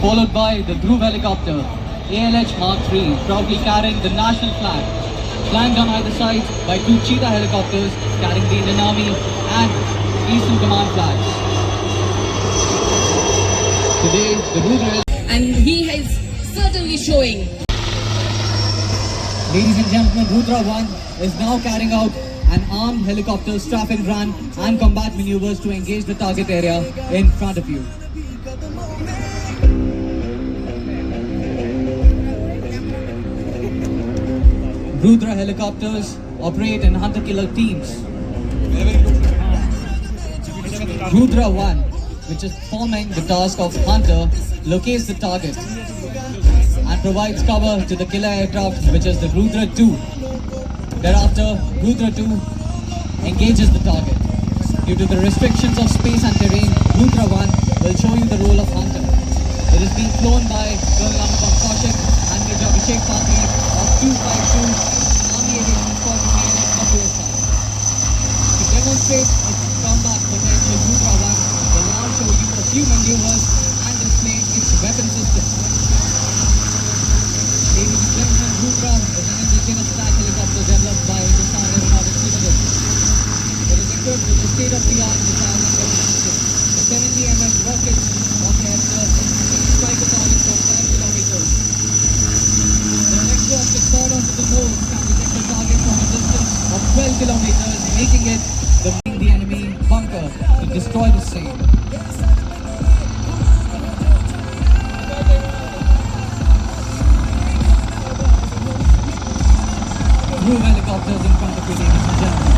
followed by the Dhruv helicopter, ALH Mark III, proudly carrying the national flag, flanked on either side by two Cheetah helicopters carrying the Indian Army and Eastern Command flags. Today, the Rudra, and he is certainly showing. Ladies and gentlemen, Rudra 1 is now carrying out an armed helicopter strafing run and combat maneuvers to engage the target area in front of you. Rudra helicopters operate in hunter-killer teams. Rudra 1, which is performing the task of hunter, locates the target and provides cover to the killer aircraft, which is the Rudra 2. Thereafter, Rudra 2 engages the target. Due to the restrictions of space and terrain, Rudra 1 will show you the role of hunter. It is being flown by Colonel Anupam Kaushik and Major Vijay Diwas of 252 Army Aviation Squadron ALS. To demonstrate its combat potential, Rudra 1 will now show you a few maneuvers and display its weapon system. Ladies and gentlemen, Rudra is an indigenous attack helicopter developed by Hindustan Aeronautics Limited. It is equipped with a state-of-the-art missile and weapon system. The 70 mm rockets of the Hector can strike a target from 5 kilometers. The electro-optic powered onto the nose can detect a target from a distance of 12 kilometers, making it the enemy bunker to destroy the same. Dhruv helicopters in front of you, ladies and gentlemen.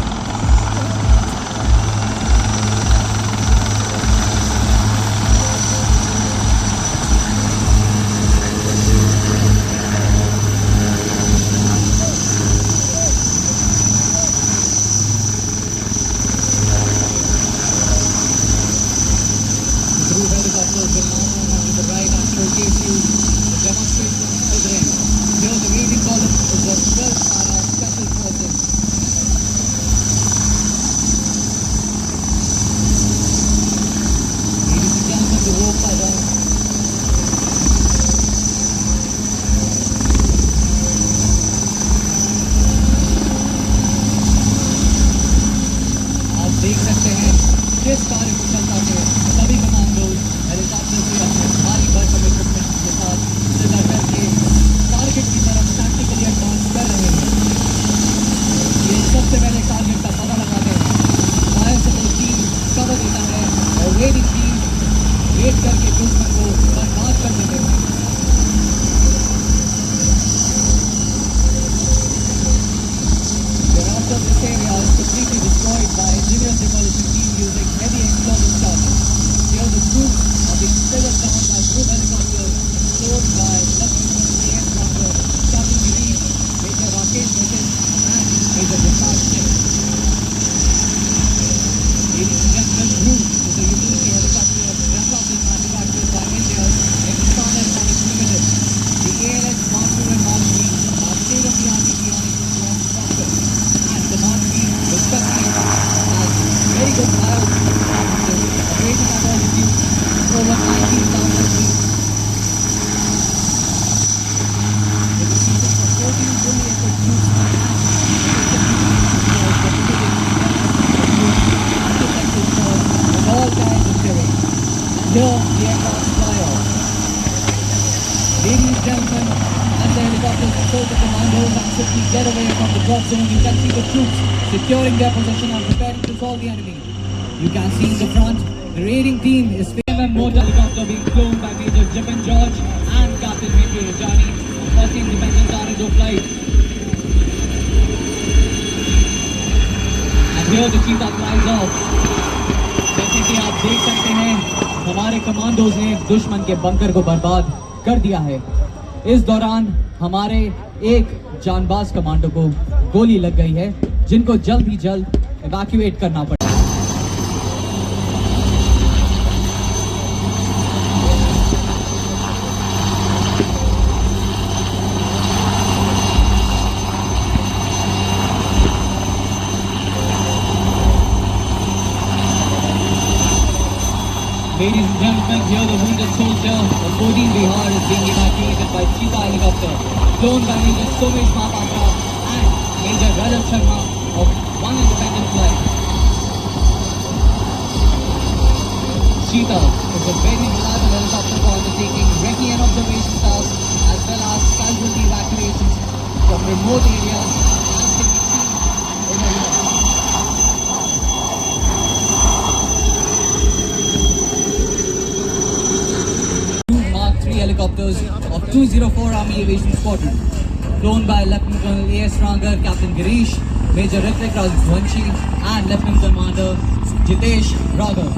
The Dhruv helicopters will now move on to the right and showcase you the demonstration of terrain. Here the waiting column is the 12th Para Special Forces. Ladies and gentlemen, the ropes are down. आप देख सकते हैं किस कार्य कुशलता से सभी commandos helicopter से अपने भारी भरकम इक्विपमेंट के साथ सीधा करके टारगेट की तरफ टैक्टिकली एडवांस कर रहे हैं। ये सबसे पहले टारगेट का पता लगाते हैं, फायर सपोर्ट टीम कवर देता है और रेडिंग टीम रेड करके दुश्मन को बर्बाद कर देते हैं। Thereafter, this area is completely destroyed by engineers demolition team using heavy explosive charges. Here the troops are being feathered down by Dhruv helicopters flown by Lieutenant A.S. Walker, Captain Girish, Major Rakesh Nitin and Major Vikas Singh. Ladies and gentlemen, Dhruv is a utility helicopter developed and manufactured by India's Hindustan Aeronautics Limited. The ALH Mark II and Mark III are state-of-the-art avionics and structure, and the Mark III is currently has very good fire performances, operating at altitude over 19,000 feet. With the seating for 14 fully equipped troops and all kinds of terrain. And here the aircraft fly off. Ladies and gentlemen, as the helicopters approach the commandos and simply get away from the drop zone, you can see the troops securing their position and preparing to solve the enemy. You can see in the front, the raiding team is and motor helicopter being flown by Major Jipin George and Captain Vijay Rajani of 1st Independent Tornado Flight. And here the cheetah flies off. जैसे कि आप देख सकते हैं, हमारे commandos ने दुश्मन के बंकर को बर्बाद कर दिया है। इस दौरान हमारे एक जानबाज कमांडो को गोली लग गई है, जिनको जल्द ही जल्द इवैक्यूएट करना पड़ा। Ladies and gentlemen, here the wounded soldier of 14 Bihar is being evacuated by Cheetah helicopter, flown by Major Somesh Mahapatra and Major Rajat Sharma of one independent flight. Cheetah is a very reliable helicopter for undertaking recce and observation tasks as well as casualty evacuations from remote areas as can be seen over here. Mark III helicopters of 204 Army Aviation Squadron, flown by Lieutenant Colonel A.S. Rangar, Captain Girish, Major Ritvik Rajvanshi and Lieutenant Commander Jitesh Raghav.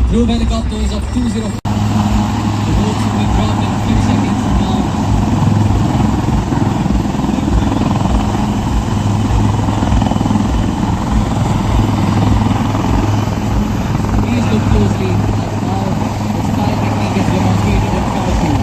Crew helicopters of 204. The ropes will be dropped in a few seconds from now. Please look closely at how the sky technique is demonstrated in front of you.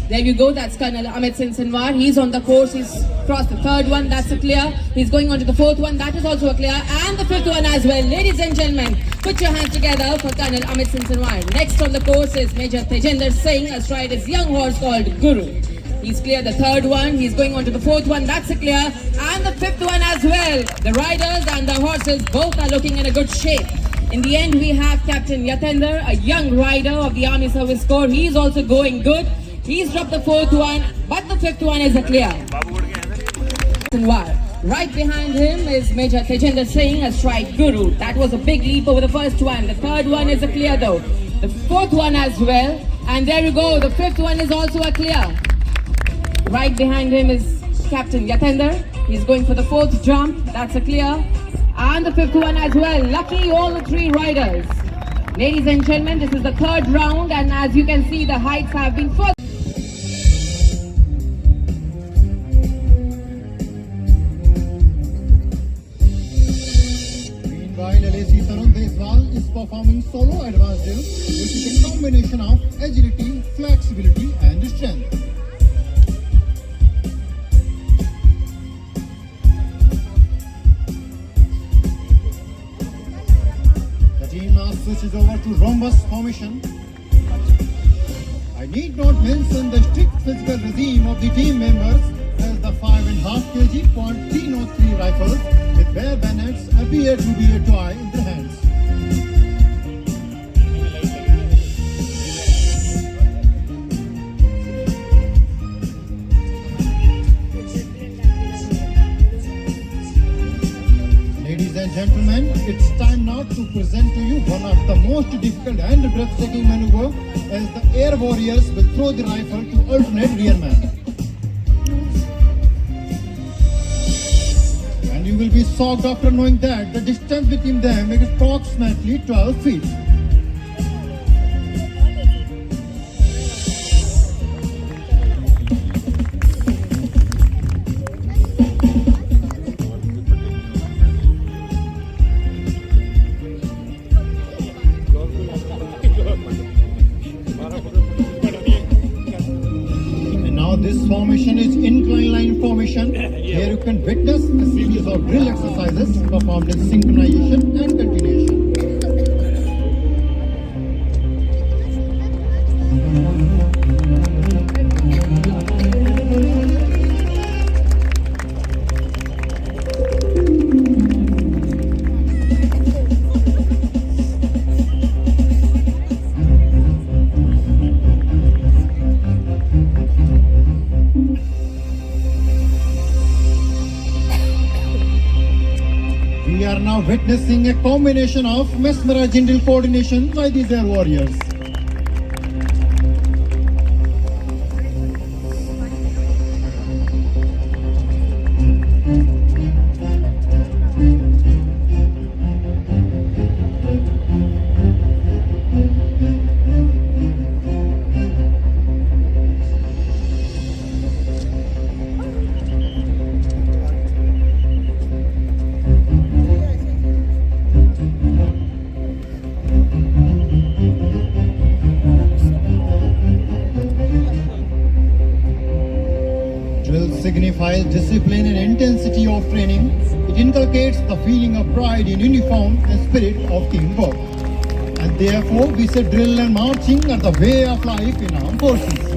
There you go, that's Colonel Amit Singh Sinwar. He's on the course, he's crossed the third one, that's a clear. He's going on to the fourth one, that is also a clear. And the fifth one as well. Ladies and gentlemen, put your hands together for Colonel Amit Singh Sinwar. Next on the course is Major Tejinder Singh astride his young horse called Guru. He's cleared the third one, he's going on to the fourth one, that's a clear. And the fifth one as well. The riders and the horses both are looking in a good shape. In the end, we have Captain Yatender, a young rider of the Army Service Corps. He's also going good. He's dropped the fourth one, but the fifth one is a clear. Right behind him is Major Tejinder Singh astride Guru. That was a big leap over the first one. The third one is a clear though. The fourth one as well. And there you go, the fifth one is also a clear. Right behind him is Captain Yatender. He's going for the fourth jump. That's a clear. And the fifth one as well. Lucky all the three riders. Ladies and gentlemen, this is the third round, and as you can see, the heights have been further. Meanwhile, LAC Tarun Deswal is performing solo advanced drill, which is a combination of agility, flexibility, and strength. Now switches over to rhombus formation. I need not mention the strict physical regime of the team members as the 5.5 kg .303 rifles with bare bayonets appear to be a toy in their hands. Ladies and gentlemen, it's time now to present to you one of the most difficult and breathtaking maneuver as the air warriors will throw the rifle to alternate rearman. And you will be shocked after knowing that the distance between them is approximately 12 feet. This formation is incline line formation. Here you can witness a series of drill exercises performed in synchronization and continuation. witnessing a combination of mesmerizing drill coordination by these air warriors. Drill signifies discipline and intensity of training. It inculcates the feeling of pride in uniform and spirit of teamwork. And therefore, we say drill and marching are the way of life in armed forces.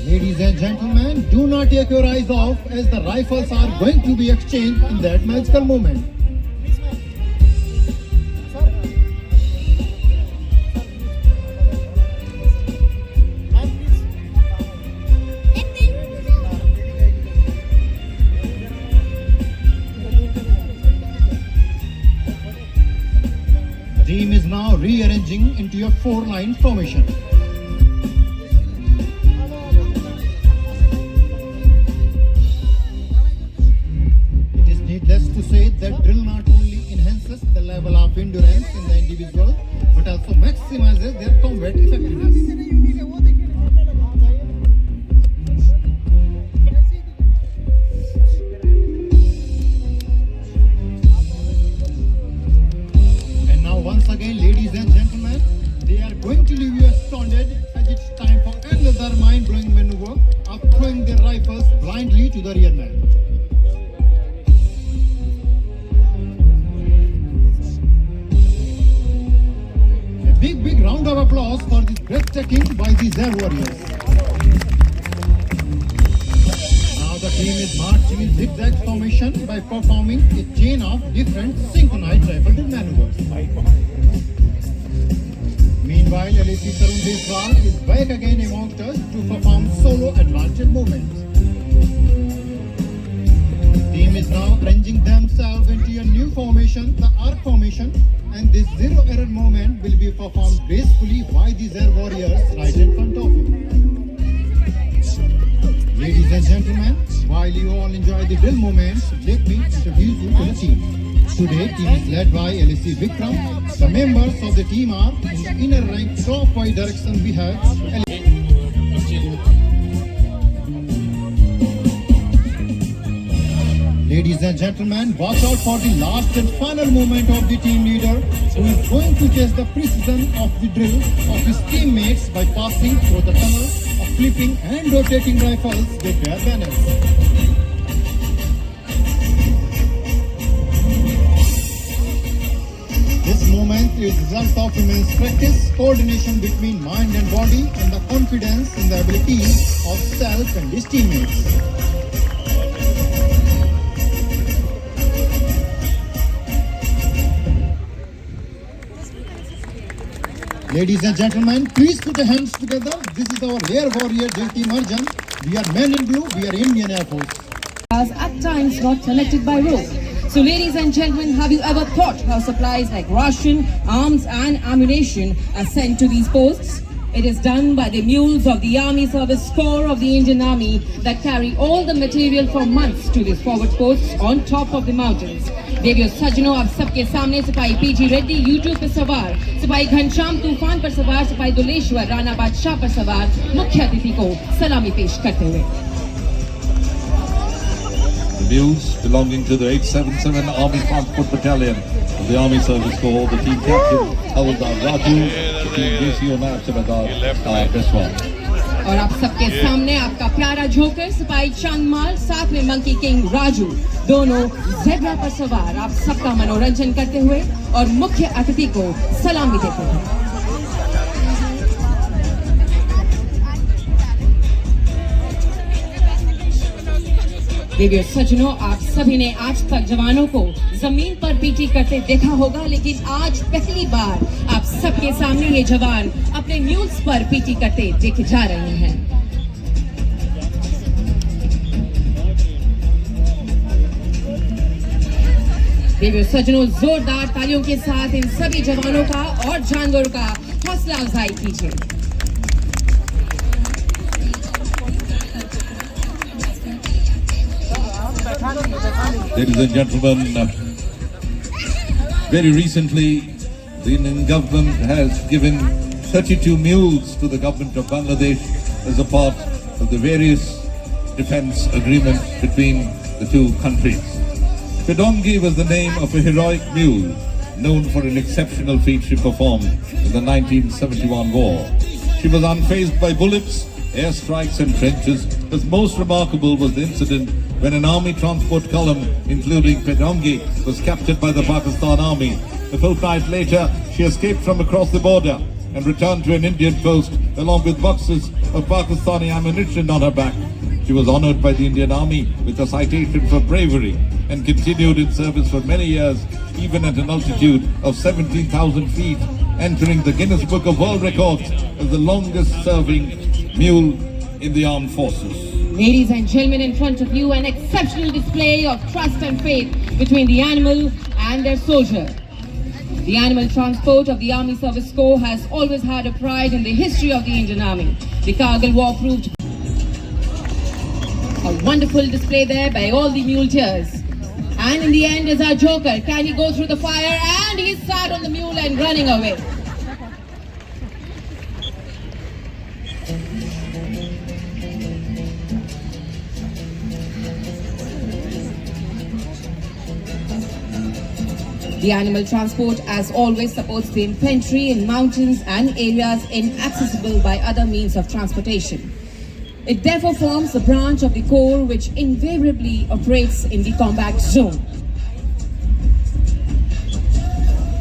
Ladies and gentlemen, do not take your eyes off as the rifles are going to be exchanged in that magical moment. The team is now rearranging into a four-line formation. Needless to say that drill not only enhances the level of endurance in the individual, but also maximizes their combat effectiveness. And now once again, ladies and gentlemen, they are going to leave you astounded as it's time for another mind-blowing maneuver of throwing their rifles blindly to the rear man. Big round of applause for this breathtaking by these air warriors. Now the team is marching in zigzag formation by performing a chain of different synchronized rifle drill maneuvers. Meanwhile, LAC Tarun Deswal is back again amongst us to perform solo advanced movements. The team is now arranging themselves into a new formation, the arc formation, and this zero error movement will be performed gracefully by these air warriors right in front of you. Ladies and gentlemen, while you all enjoy the drill movements, let me introduce you to the team. Today, team is led by LAC Vikram. The members of the team are in the inner rank clockwise direction we have Ladies and gentlemen, watch out for the last and final movement of the team leader, who is going to test the precision of the drill of his teammates by passing through the tunnel of flipping and rotating rifles with their banners. This movement is the result of immense practice, coordination between mind and body, and the confidence in the abilities of self and his teammates. Ladies and gentlemen, please put your hands together. This is our Air Warrior JT Marjan. We are men in blue, we are Indian Air Force. As at times not connected by road. So ladies and gentlemen, have you ever thought how supplies like ration, arms and ammunition are sent to these posts? It is done by the mules of the Army Service Corps of the Indian Army that carry all the material for months to these forward posts on top of the mountains. देवियों सज्जनों, आप सबके सामने सिपाही PG Reddy YouTube पर सवार, सिपाही घनश्याम तूफान पर सवार, सिपाही दुलेश्वर राणा बादशाह पर सवार मुख्य अतिथि को सलामी पेश करते हुए. The mules belonging to the 877 Army Transport Battalion of the Army Service Corps, the team captain Hawaldar Raju, the team DC Omar Sabadar Deswal. और आप सबके सामने आपका प्यारा जोकर सिपाही चांदमाल, साथ में मंकी किंग राजू, दोनों ज़ेब्रा पर सवार आप सबका मनोरंजन करते हुए और मुख्य अतिथि को सलामी देते हैं। देवियों सज्जनों, आप सभी ने आज तक जवानों को जमीन पर पीटी करते देखा होगा, लेकिन आज पहली बार आप सबके सामने ये जवान अपने म्यूल्स पर पीटी करते देखे जा रहे हैं। देवियों सज्जनों, जोरदार तालियों के साथ इन सभी जवानों का और जानवरों का हौसला अफजाई कीजिए। Ladies and gentlemen, very recently the Indian government has given 32 mules to the government of Bangladesh as a part of the various defence agreements between the two countries. Pedongi was the name of a heroic mule known for an exceptional feat she performed in the 1971 war. She was unfazed by bullets, airstrikes and trenches, but most remarkable was the incident when an army transport column, including Pedongi, was captured by the Pakistan army. A fortnight later, she escaped from across the border and returned to an Indian post along with boxes of Pakistani ammunition on her back. She was honoured by the Indian Army with a citation for bravery and continued in service for many years, even at an altitude of 17,000 feet, entering the Guinness Book of World Records as the longest serving mule in the armed forces. Ladies and gentlemen, in front of you, an exceptional display of trust and faith between the animal and their soldier. The animal transport of the Army Service Corps has always had a pride in the history of the Indian Army. The Kargil War proved a wonderful display there by all the muleteers. And in the end is our joker. Can he go through the fire? And he's sat on the mule and running away. The animal transport, as always, supports the infantry in mountains and areas inaccessible by other means of transportation. It therefore forms a branch of the Corps which invariably operates in the combat zone.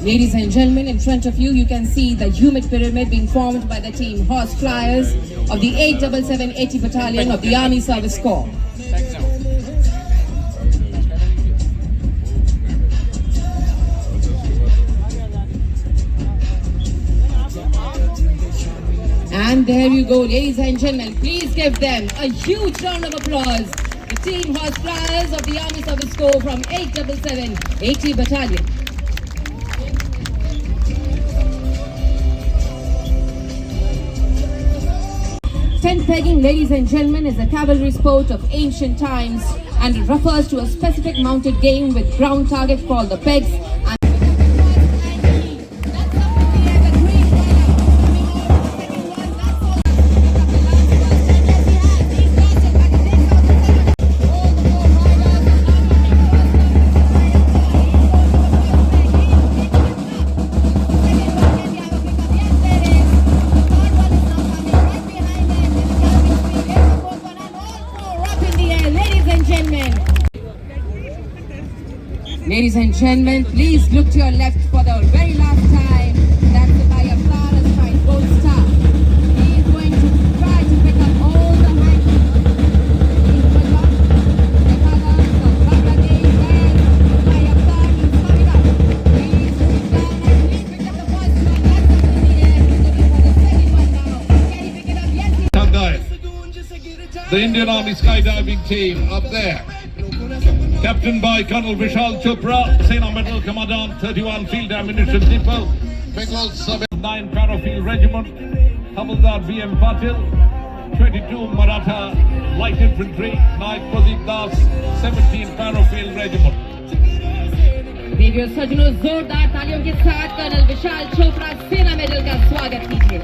Ladies and gentlemen, in front of you, you can see the humid pyramid being formed by the team Horse Flyers of the 87780 Battalion of the Army Service Corps. And there you go, ladies and gentlemen. Please give them a huge round of applause. The team Horse Flyers of the Army Service Corps from 87780 Battalion. Tent pegging, ladies and gentlemen, is a cavalry sport of ancient times and it refers to a specific mounted game with ground target called the pegs. Ladies and gentlemen, please look to your left for the very last time. That's by a flawless fight, Gold Star. He is going to try to pick up all the hanging. The Indian Army skydiving team up there, captained by Colonel Vishal Chopra, Sena Medal Commandant, 31 Field Ammunition Depot, Bengal 9 Parafield Regiment, Havildar B.M. Patil, 22 Maratha Light Infantry, Naik Pradeep Das, 17 Parafield Regiment. देवियों सज्जनों, जोरदार तालियों के साथ colonel विशाल चोपड़ा सेना medal का स्वागत कीजिए।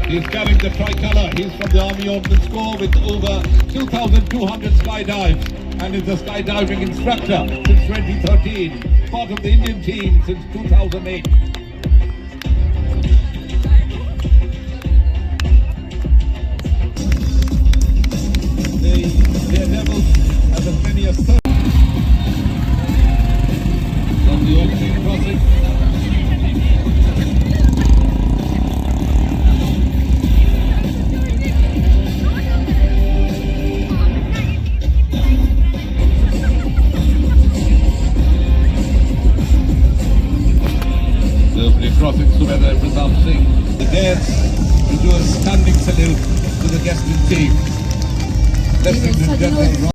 He's carrying the tricolour. He's from the Army Ordnance Corps with over 2,200 skydives and is a skydiving instructor since 2013, part of the Indian team since 2008. venue to the guesting team. Ladies and gentlemen,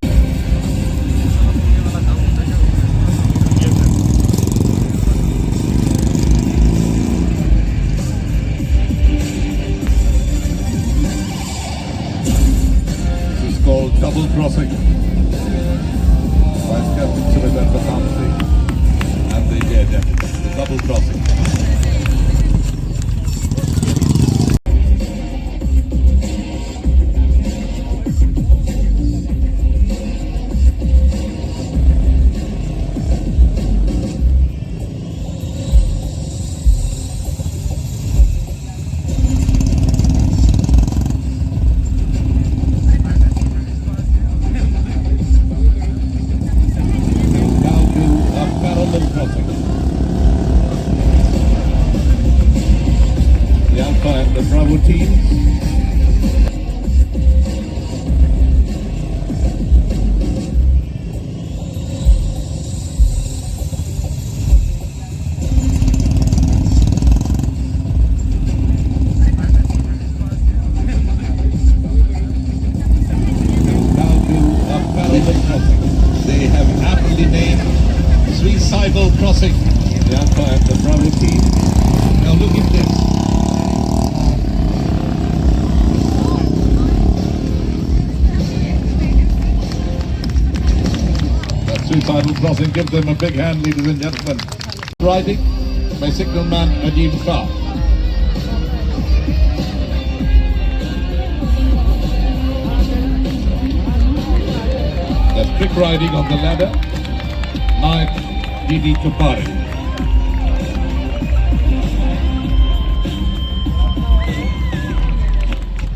this is called double crossing. Vice Captain Sylvain Bakamsi, and they did the double crossing. And the Bravo teams. Now to a parallel crossing. They have aptly named suicidal crossing. The Alpha and the Bravo team. Now look at this. Suicidal crossing, give them a big hand, ladies and gentlemen. Riding by signalman Ajib Shah. There's trick riding on the ladder. Naik Didi Chupari.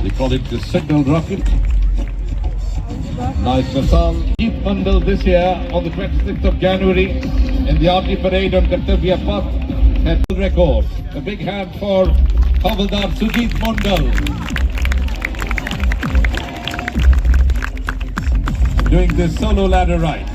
They call it the signal rocket. Nice Masal. Deep Mandal this year on the 26th of January in the Army Parade on Kartavya Path had a record. A big hand for Havildar Sujit Mandal. Doing this solo ladder ride.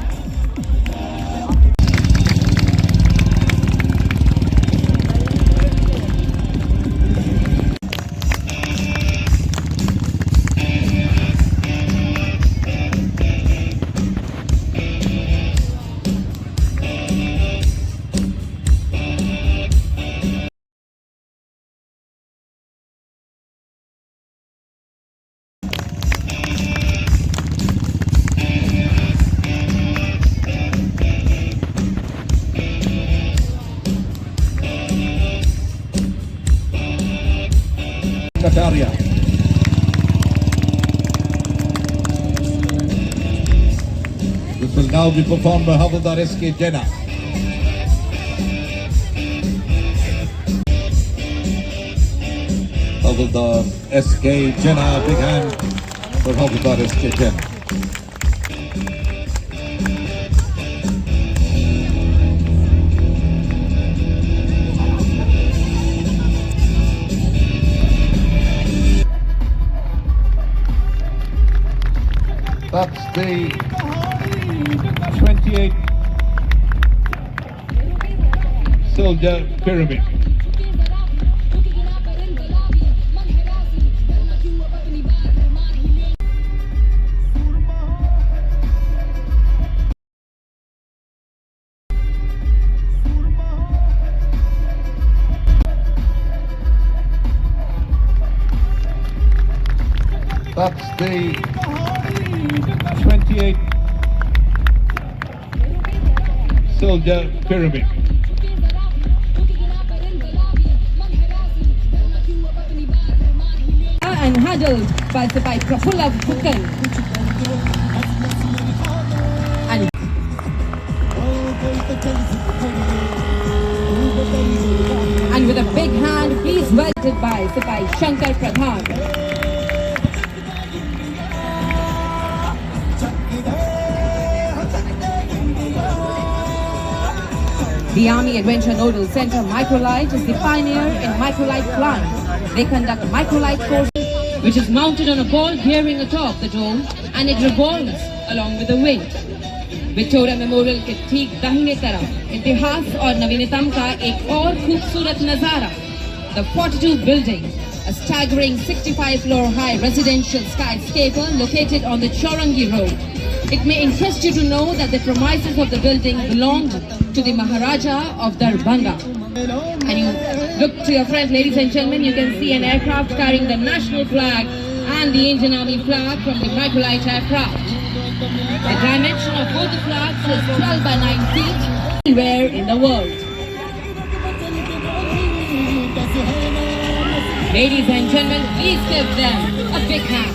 Kataria. This will now be performed by Havildar S.K. Jena. Havildar S.K. Jena, big hand for Havildar S.K. Jena. That's the 28th soldier pyramid. That's the 28th soldier pyramid. And huddled by Prafulla Bhukan. And with a big hand, please welcomed by Sipai Shankar Pradhan. The Army Adventure Nodal Center Microlight is the pioneer in microlight flying. They conduct microlight courses, which is mounted on a ball bearing atop the dome, and it revolves along with the wind. Victoria memorial के ठीक दाहिने तरफ इतिहास और नवीनतम का एक और खूबसूरत नजारा, the 42 building a staggering 65-floor high residential skyscraper located on the Chaurangi Road. It may interest you to know that the premises of the building belonged to the Maharaja of Darbhanga. And you look to your front, ladies and gentlemen, you can see an aircraft carrying the national flag and the Indian Army flag from the microlight aircraft. The dimension of both the flags is 12 by 9 feet anywhere in the world. Ladies and gentlemen, please give them a big hand.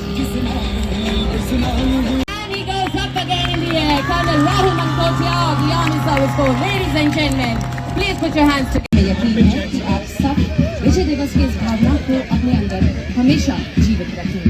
And he goes up again in the air. Colonel Rahul Mankotia of the Army Service Corps. Ladies and gentlemen, please put your hands together. यकीन है कि आप सब विजय दिवस की इस भावना को अपने अंदर हमेशा जीवित रखेंगे.